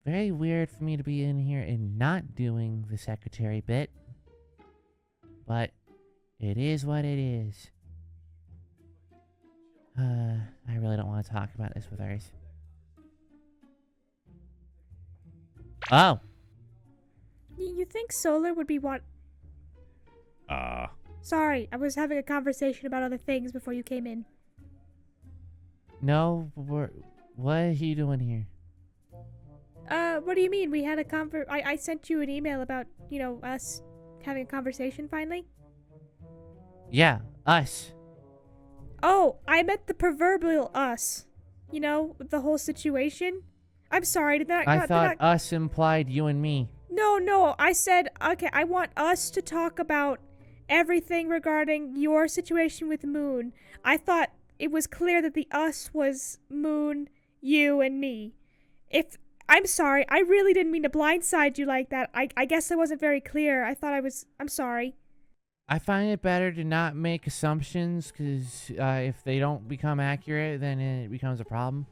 Very weird for me to be in here and not doing the secretary bit. But it is what it is. I really don't want to talk about this with Earth. Oh. You think Solar would be what? Sorry, I was having a conversation about other things before you came in. No, what are you doing here? What do you mean? We had a I sent you an email about, us having a conversation finally. Yeah, us. Oh, I meant the proverbial us. The whole situation. I'm sorry, I thought us implied you and me. No, I said, okay, I want us to talk about everything regarding your situation with Moon. I thought it was clear that the us was Moon, you, and me. I'm sorry, I really didn't mean to blindside you like that. I guess I wasn't very clear. I'm sorry. I find it better to not make assumptions, because if they don't become accurate, then it becomes a problem.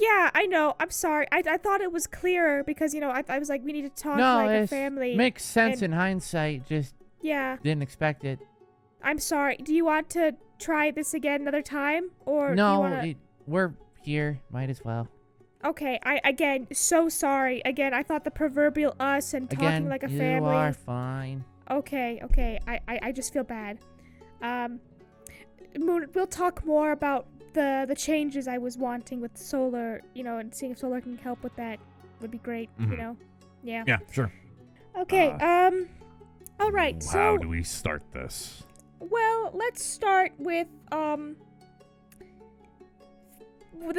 Yeah, I know. I'm sorry. I thought it was clearer because, I was like, we need to talk like a family. Makes sense in hindsight, just didn't expect it. I'm sorry. Do you want to try this again another time? Or no, we're here. Might as well. Okay, again, so sorry. Again, I thought the proverbial us and talking like a family. You are fine. Okay. I just feel bad. Moon, we'll talk more about the changes I was wanting with Solar, and seeing if Solar can help with that would be great, Yeah. Yeah, sure. Okay, all right, so... How do we start this? Well, let's start with, the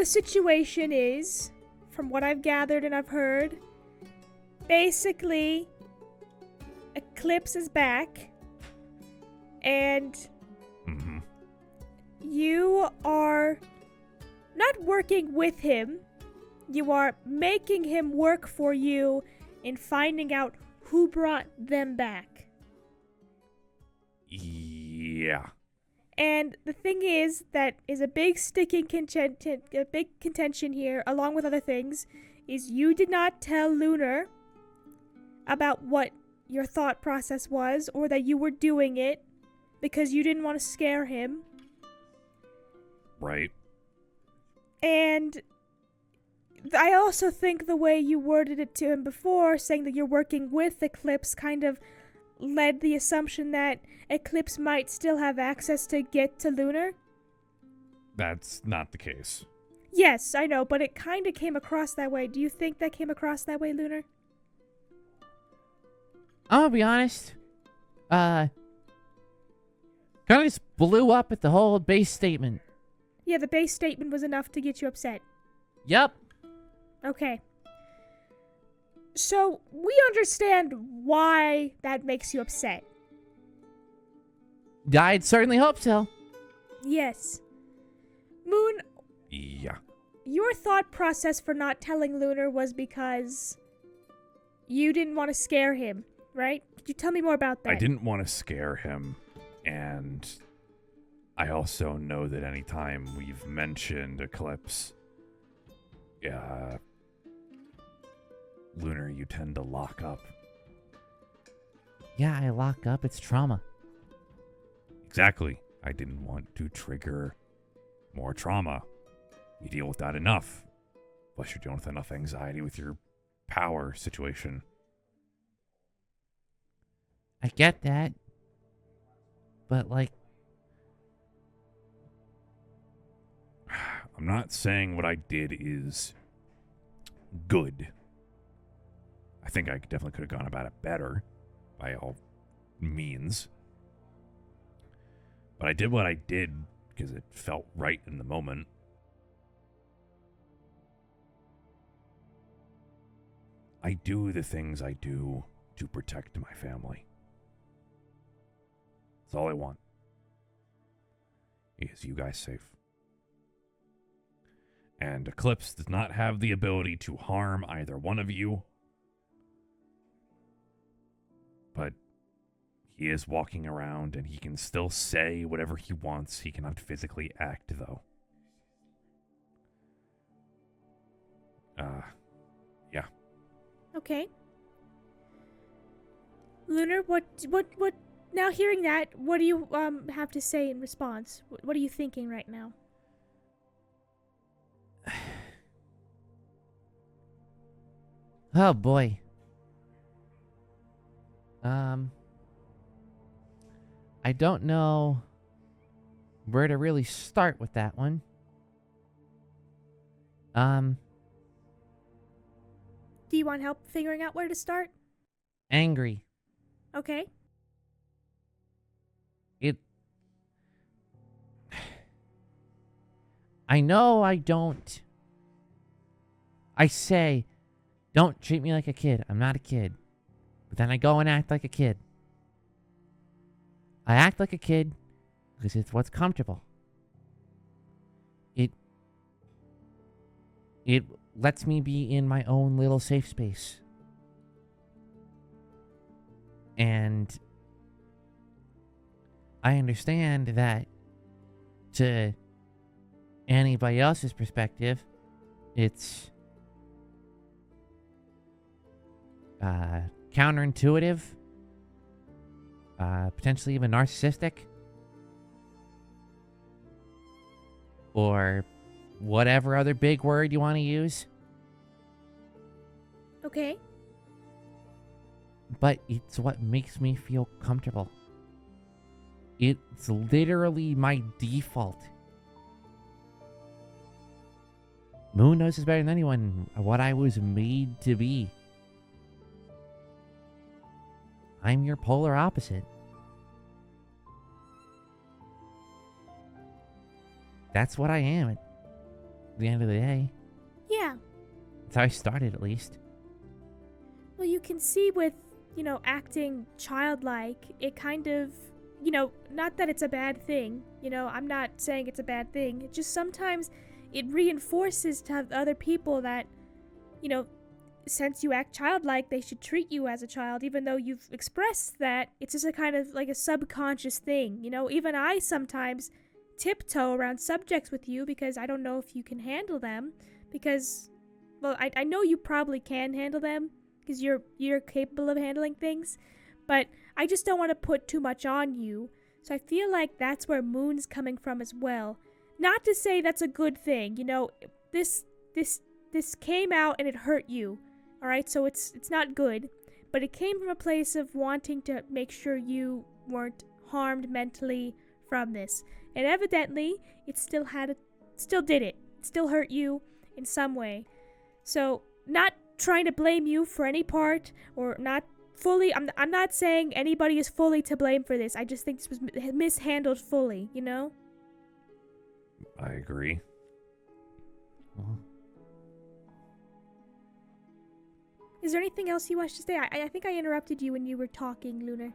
situation is, from what I've gathered and I've heard, basically, Eclipse is back, and you are not working with him, you are making him work for you in finding out who brought them back. Yeah. And the thing is, that is a big contention here, along with other things, is you did not tell Lunar about what your thought process was, or that you were doing it, because you didn't want to scare him. Right. And I also think the way you worded it to him before, saying that you're working with Eclipse, kind of led the assumption that Eclipse might still have access to get to Lunar. That's not the case. Yes, I know, but it kind of came across that way. Do you think that came across that way, Lunar? I'm gonna be honest. Kind of just blew up at the whole base statement. Yeah, the base statement was enough to get you upset. Yep. Okay. So, we understand why that makes you upset. I'd certainly hope so. Yes. Moon, Yeah. your thought process for not telling Lunar was because you didn't want to scare him, right? Could you tell me more about that? I didn't want to scare him, and I also know that anytime we've mentioned Eclipse, Lunar, you tend to lock up. Yeah, I lock up. It's trauma. Exactly. I didn't want to trigger more trauma. You deal with that enough. Plus, you're dealing with enough anxiety with your power situation. I get that. But, I'm not saying what I did is good. I think I definitely could have gone about it better, by all means. But I did what I did because it felt right in the moment. I do the things I do to protect my family. That's all I want. Is you guys safe. And Eclipse does not have the ability to harm either one of you. But he is walking around and he can still say whatever he wants. He cannot physically act, though. Yeah. Okay. Lunar, what, now hearing that, what do you, have to say in response? What are you thinking right now? Oh boy. I don't know where to really start with that one. Do you want help figuring out where to start? Angry. Okay. I know I don't. I say, don't treat me like a kid. I'm not a kid. But then I go and act like a kid. I act like a kid because it's what's comfortable. It lets me be in my own little safe space. And I understand that to anybody else's perspective, it's counterintuitive, potentially even narcissistic, or whatever other big word you want to use. Okay. But it's what makes me feel comfortable. It's literally my default. Moon knows this better than anyone, what I was made to be. I'm your polar opposite. That's what I am at the end of the day. Yeah. That's how I started, at least. Well, you can see with, acting childlike, it kind of, not that it's a bad thing. I'm not saying it's a bad thing. It just sometimes it reinforces to other people that, since you act childlike, they should treat you as a child, even though you've expressed that. It's just a kind of like a subconscious thing. Even I sometimes tiptoe around subjects with you because I don't know if you can handle them. Because, well, I know you probably can handle them because you're capable of handling things, but I just don't want to put too much on you. So I feel like that's where Moon's coming from as well. Not to say that's a good thing. This came out and it hurt you. All right, so it's not good, but it came from a place of wanting to make sure you weren't harmed mentally from this. And evidently, it still did it. It still hurt you in some way. So, not trying to blame you for any part, or not fully. I'm not saying anybody is fully to blame for this. I just think this was mishandled fully. I agree. Well, Is there anything else you wish to say? I think I interrupted you when you were talking, Lunar.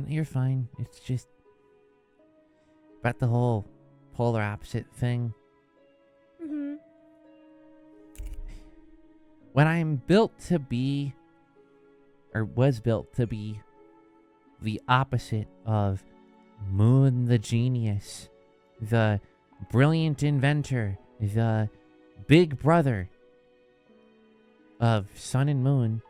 you're fine. It's just about the whole polar opposite thing. Mm-hmm. When I'm built to be, or was built to be, the opposite of Moon the genius, the brilliant inventor, the big brother of Sun and Moon,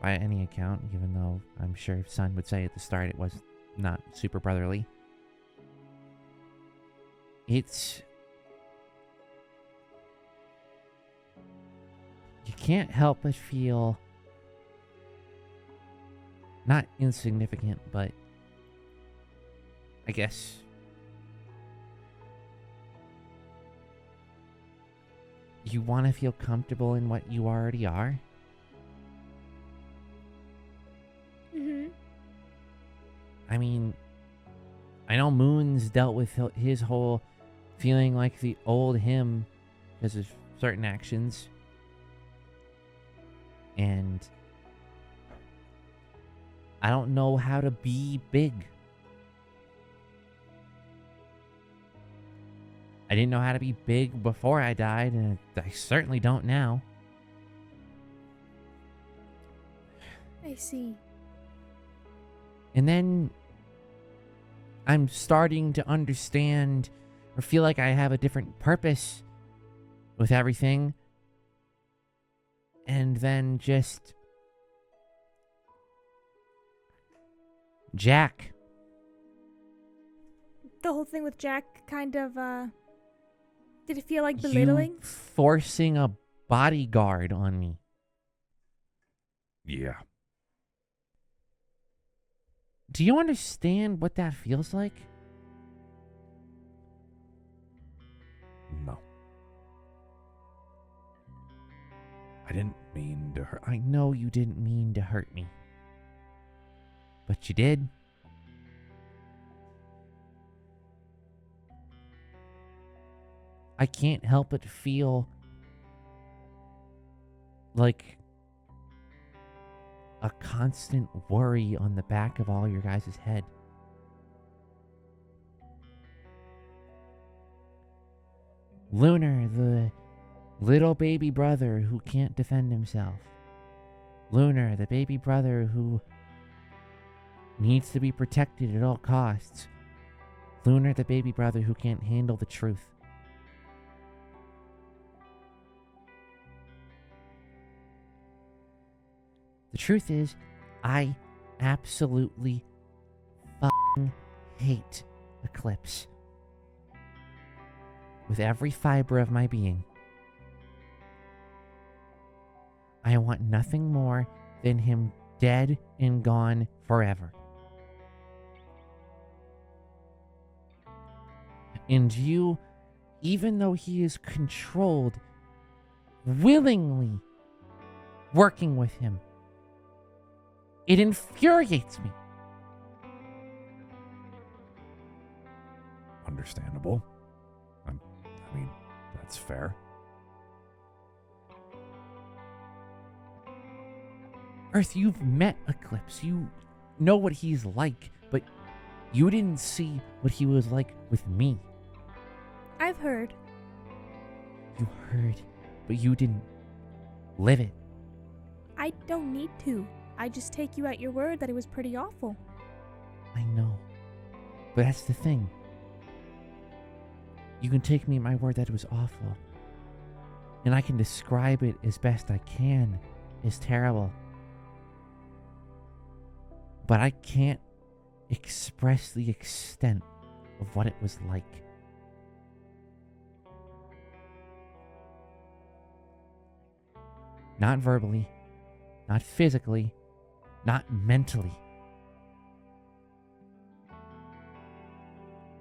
by any account, even though I'm sure Sun would say at the start it was not super brotherly. It's... you can't help but feel not insignificant, but I guess you want to feel comfortable in what you already are. Mm-hmm. I mean, I know Moon's dealt with his whole feeling like the old him because of certain actions. And I don't know how to be big. I didn't know how to be big before I died, and I certainly don't now. I see. And then I'm starting to understand or feel like I have a different purpose with everything. And then just Jack. The whole thing with Jack kind of, did it feel like belittling? You forcing a bodyguard on me. Yeah. Do you understand what that feels like? No. I didn't mean to hurt. I know you didn't mean to hurt me. But you did. I can't help but feel like a constant worry on the back of all your guys' head. Lunar, the little baby brother who can't defend himself. Lunar, the baby brother who needs to be protected at all costs. Lunar, the baby brother who can't handle the truth. The truth is, I absolutely fucking hate Eclipse. With every fiber of my being. I want nothing more than him dead and gone forever. And you, even though he is controlled, willingly working with him, it infuriates me. Understandable. I mean, that's fair. Earth, you've met Eclipse. You know what he's like, but you didn't see what he was like with me. I've heard. You heard, but you didn't live it. I don't need to. I just take you at your word that it was pretty awful. I know. But that's the thing. You can take me at my word that it was awful. And I can describe it as best I can as terrible. But I can't express the extent of what it was like. Not verbally, not physically, not mentally.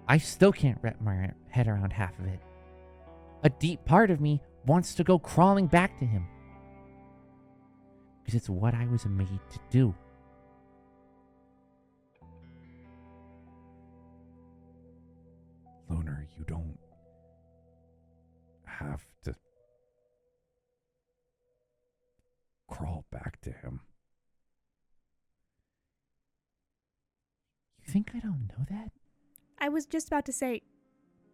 I still can't wrap my head around half of it. A deep part of me wants to go crawling back to him. Because it's what I was made to do. Lunar, you don't have to crawl back to him. You think I don't know that? I was just about to say,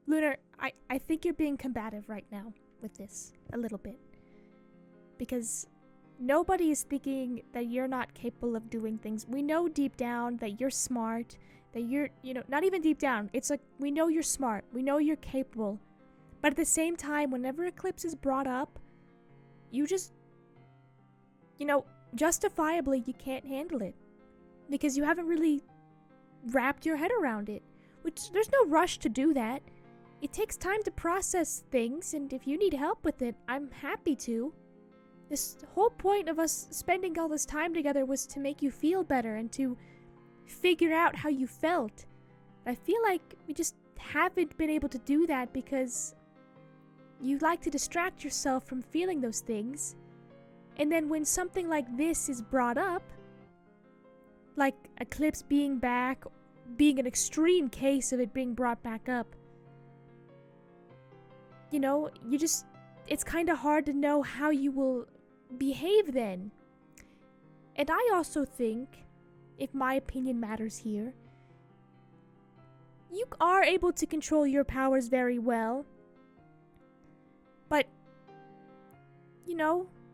Lunar, I think you're being combative right now with this, a little bit. Because nobody is thinking that you're not capable of doing things. We know deep down that you're smart, that you're, not even deep down. It's like, we know you're smart, we know you're capable. But at the same time, whenever Eclipse is brought up, you just, justifiably you can't handle it. Because you haven't really wrapped your head around it. Which, there's no rush to do that. It takes time to process things, and if you need help with it, I'm happy to. This whole point of us spending all this time together was to make you feel better and to figure out how you felt. I feel like we just haven't been able to do that because you like to distract yourself from feeling those things. And then when something like this is brought up, like Eclipse being back, being an extreme case of it being brought back up, it's kind of hard to know how you will behave then. And I also think, if my opinion matters here, you are able to control your powers very well. But,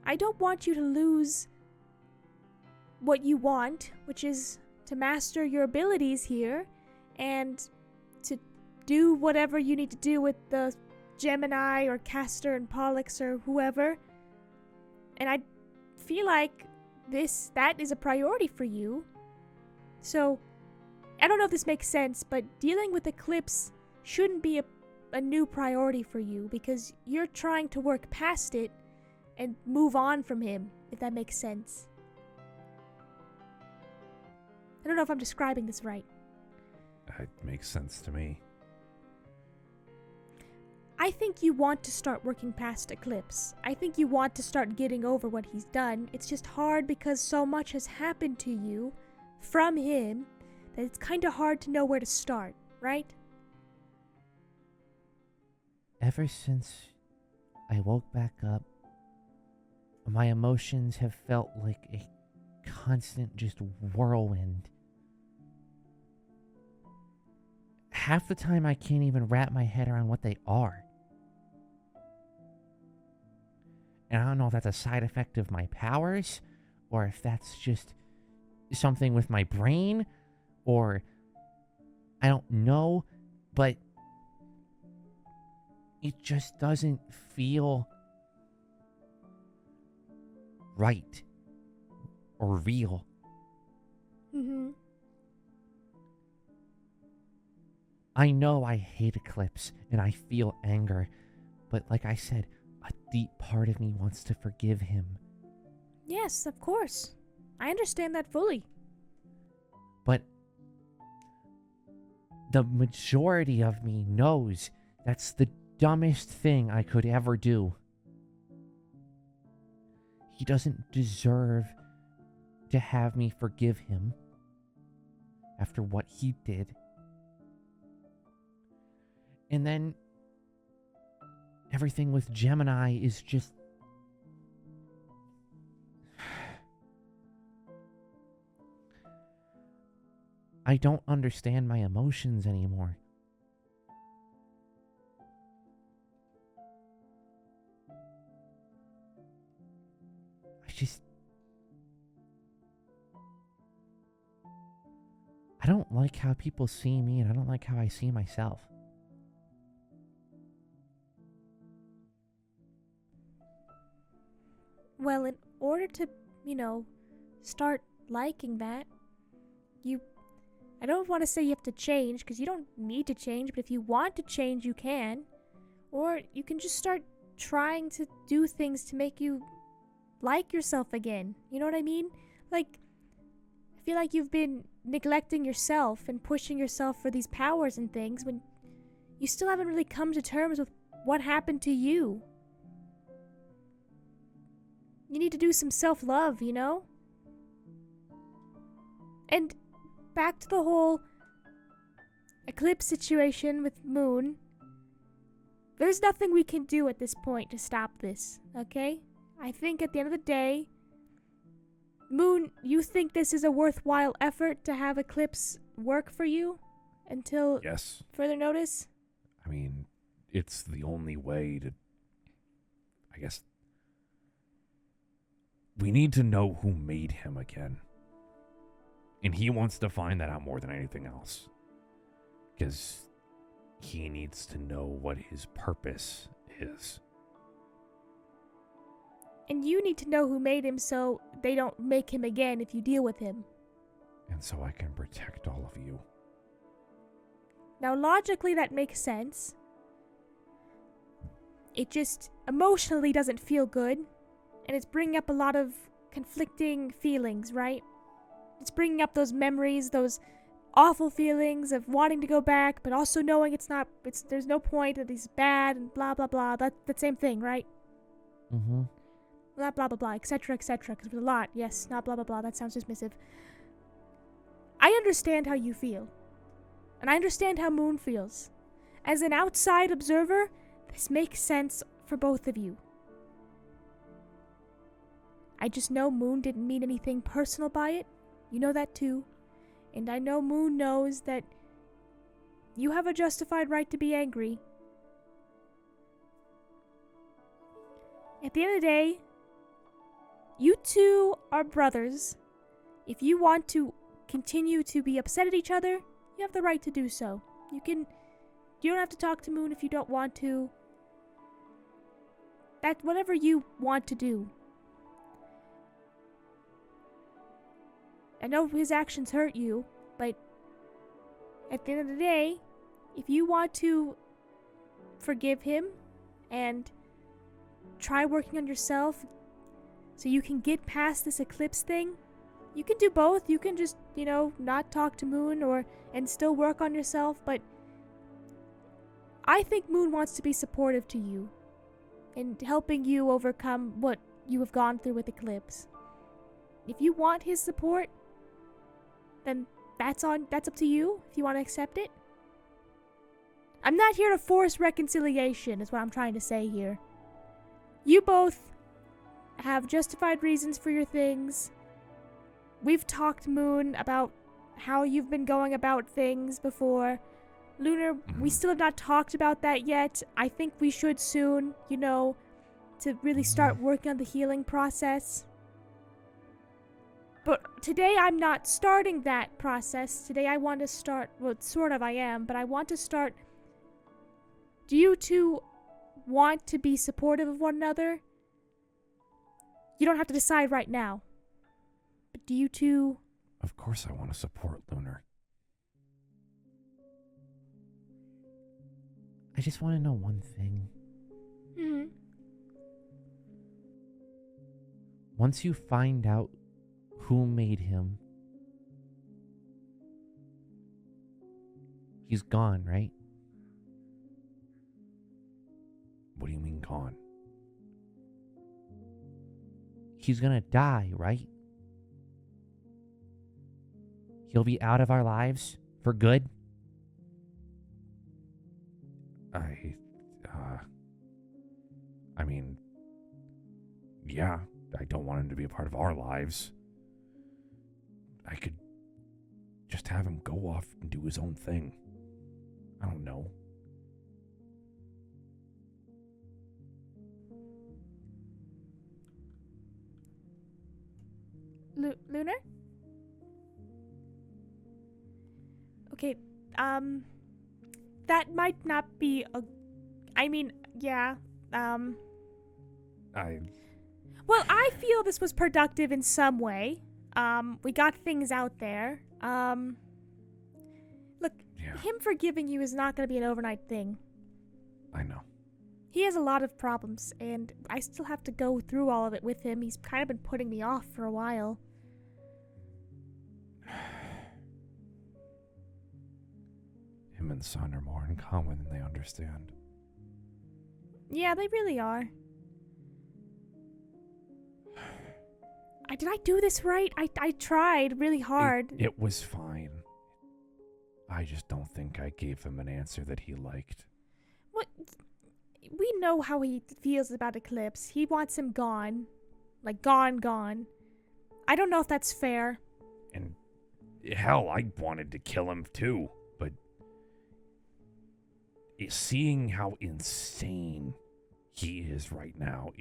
I don't want you to lose what you want, which is to master your abilities here and to do whatever you need to do with the Gemini or Castor and Pollux or whoever. And feel like that is a priority for you. So, I don't know if this makes sense, but dealing with Eclipse shouldn't be a new priority for you because you're trying to work past it and move on from him, if that makes sense. I don't know if I'm describing this right. It makes sense to me. I think you want to start working past Eclipse. I think you want to start getting over what he's done. It's just hard because so much has happened to you from him that it's kind of hard to know where to start, right? Ever since I woke back up, my emotions have felt like a constant just whirlwind. Half the time I can't even wrap my head around what they are. And I don't know if that's a side effect of my powers, or if that's just something with my brain, or I don't know, but it just doesn't feel right or real. Mm-hmm. I know I hate Eclipse and I feel anger, but like I said, a deep part of me wants to forgive him. Yes, of course. I understand that fully. But the majority of me knows that's the dumbest thing I could ever do. He doesn't deserve to have me forgive him after what he did. And then everything with Gemini is just... I don't understand my emotions anymore. I don't like how people see me, and I don't like how I see myself. Well, in order to, start liking that, I don't want to say you have to change, because you don't need to change, but if you want to change, you can. Or you can just start trying to do things to make you like yourself again. You know what I mean? Like, I feel like you've been neglecting yourself and pushing yourself for these powers and things when you still haven't really come to terms with what happened to you. You need to do some self-love, And back to the whole Eclipse situation with Moon. There's nothing we can do at this point to stop this, okay? I think at the end of the day, Moon, you think this is a worthwhile effort to have Eclipse work for you until Yes. further notice? I mean, it's the only way to... I guess... We need to know who made him again. And he wants to find that out more than anything else. Because he needs to know what his purpose is. And you need to know who made him so they don't make him again if you deal with him. And so I can protect all of you. Now, logically, that makes sense. It just emotionally doesn't feel good. And it's bringing up a lot of conflicting feelings, right? It's bringing up those memories, those awful feelings of wanting to go back, but also knowing there's no point, that he's bad, and blah, blah, blah. That same thing, right? Mm-hmm. Blah, blah, blah, blah, etc., etc. Because there's a lot. Yes, not blah, blah, blah. That sounds dismissive. I understand how you feel. And I understand how Moon feels. As an outside observer, this makes sense for both of you. I just know Moon didn't mean anything personal by it. You know that too. And I know Moon knows that you have a justified right to be angry. At the end of the day, you two are brothers. If you want to continue to be upset at each other, you have the right to do so. You don't have to talk to Moon if you don't want to. That's whatever you want to do. I know his actions hurt you, but at the end of the day, if you want to forgive him and try working on yourself so you can get past this eclipse thing, you can do both. You can just, not talk to Moon and still work on yourself, but I think Moon wants to be supportive to you and helping you overcome what you have gone through with Eclipse. If you want his support, then that's up to you if you want to accept it. I'm not here to force reconciliation, is what I'm trying to say here. You both have justified reasons for your things. We've talked, Moon, about how you've been going about things before. Lunar, we still have not talked about that yet. I think we should soon, to really start working on the healing process. But today I'm not starting that process. Today I want to start, well, sort of I am, but I want to start. Do you two want to be supportive of one another? You don't have to decide right now. But do you two... Of course I want to support Lunar. I just want to know one thing. Mm-hmm. Once you find out who made him, he's gone, right? What do you mean gone? He's gonna die, right? He'll be out of our lives for good? I mean, yeah, I don't want him to be a part of our lives. I could just have him go off and do his own thing. I don't know. Lunar? Okay, that might not be a... I mean, yeah, Well, I feel this was productive in some way. We got things out there. Look, Yeah. him forgiving you is not going to be an overnight thing. I know. He has a lot of problems, and I still have to go through all of it with him. He's kind of been putting me off for a while. Him and Sun are more in common than they understand. Yeah, they really are. Did I do this right? I tried really hard. It was fine. I just don't think I gave him an answer that he liked. What? We know how he feels about Eclipse. He wants him gone. Like, gone. I don't know if that's fair. And hell, I wanted to kill him too, but seeing how insane he is right now,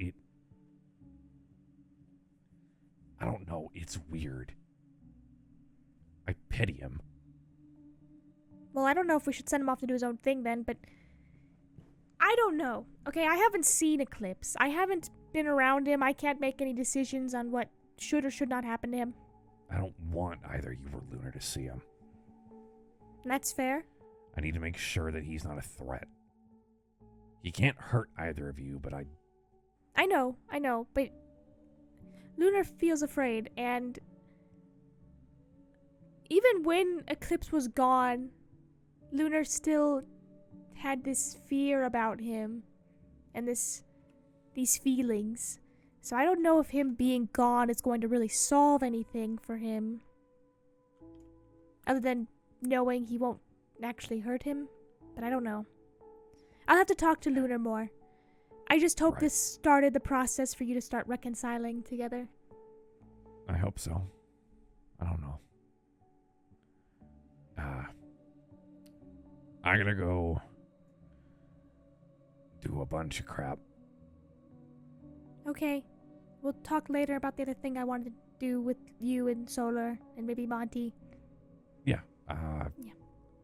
I don't know, it's weird. I pity him. Well, I don't know if we should send him off to do his own thing then, but I don't know. Okay, I haven't seen Eclipse. I haven't been around him. I can't make any decisions on what should or should not happen to him. I don't want either you or Lunar to see him. And that's fair. I need to make sure that he's not a threat. He can't hurt either of you, but I know, but Lunar feels afraid, and even when Eclipse was gone, Lunar still had this fear about him and these feelings. So I don't know if him being gone is going to really solve anything for him, other than knowing he won't actually hurt him, but I don't know. I'll have to talk to Lunar more. I just hope this started the process for you to start reconciling together. I hope so. I don't know. I gotta go do a bunch of crap. Okay. We'll talk later about the other thing I wanted to do with you and Solar and maybe Monty. Yeah. Yeah.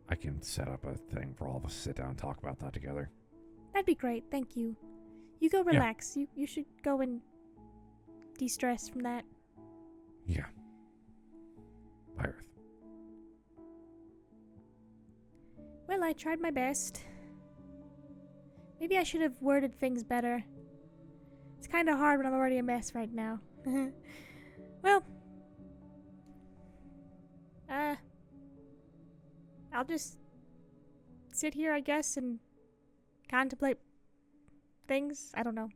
I can set up a thing for all of us to sit down and talk about that together. That'd be great. Thank you. You go relax. Yeah. You should go and de-stress from that. Yeah. Pyre. Well, I tried my best. Maybe I should have worded things better. It's kind of hard when I'm already a mess right now. Well, I'll just sit here, I guess, and contemplate things. I don't know.